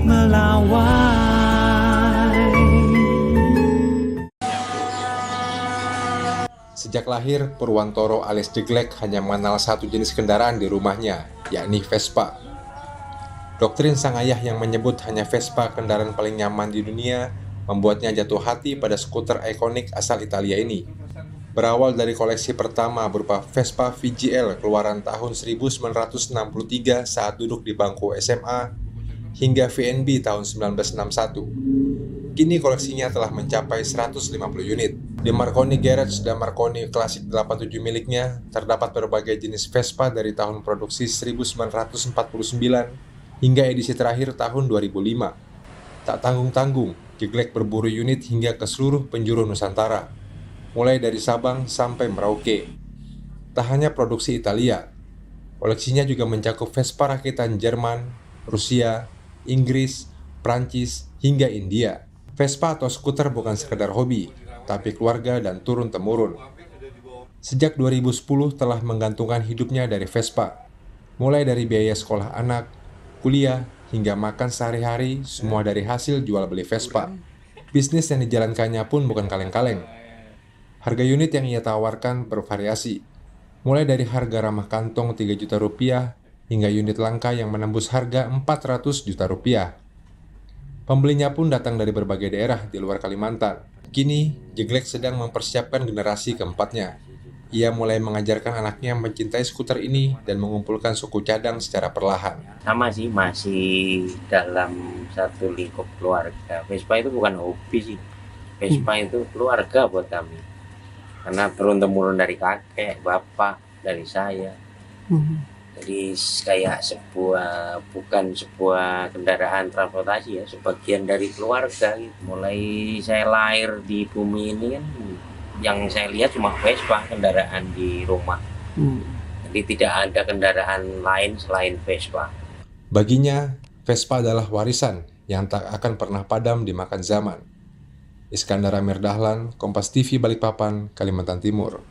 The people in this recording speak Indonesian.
melawai. Sejak lahir, Purwantoro alias Jeglek hanya mengenal satu jenis kendaraan di rumahnya, yakni Vespa. Doktrin sang ayah yang menyebut hanya Vespa kendaraan paling nyaman di dunia membuatnya jatuh hati pada skuter ikonik asal Italia ini. Berawal dari koleksi pertama berupa Vespa VGL keluaran tahun 1963 saat duduk di bangku SMA, hingga VNB tahun 1961. Kini koleksinya telah mencapai 150 unit. Di Marconi Garage dan Marconi Classic 87 miliknya, terdapat berbagai jenis Vespa dari tahun produksi 1949 hingga edisi terakhir tahun 2005. Tak tanggung-tanggung, Jeglek berburu unit hingga ke seluruh penjuru Nusantara, mulai dari Sabang sampai Merauke. Tak hanya produksi Italia, koleksinya juga mencakup Vespa rakitan Jerman, Rusia, Inggris, Prancis, hingga India. Vespa atau skuter bukan sekedar hobi, tapi keluarga dan turun-temurun. Sejak 2010 telah menggantungkan hidupnya dari Vespa. Mulai dari biaya sekolah anak, kuliah, hingga makan sehari-hari, semua dari hasil jual beli Vespa. Bisnis yang dijalankannya pun bukan kaleng-kaleng. Harga unit yang ia tawarkan bervariasi, mulai dari harga ramah kantong 3 juta rupiah hingga unit langka yang menembus harga 400 juta rupiah. Pembelinya pun datang dari berbagai daerah di luar Kalimantan. Kini, Jeglek sedang mempersiapkan generasi keempatnya. Ia mulai mengajarkan anaknya mencintai skuter ini dan mengumpulkan suku cadang secara perlahan. Sama sih, masih dalam satu lingkup keluarga. Vespa itu bukan hobi sih. Vespa itu keluarga buat kami. Karena turun-temurun dari kakek, bapak, dari saya. Jadi kayak bukan sebuah kendaraan transportasi ya, sebagian dari keluarga gitu. Mulai saya lahir di bumi ini kan, yang saya lihat cuma Vespa kendaraan di rumah. Jadi tidak ada kendaraan lain selain Vespa. Baginya, Vespa adalah warisan yang tak akan pernah padam dimakan zaman. Iskandar Amir Dahlan, Kompas TV Balikpapan, Kalimantan Timur.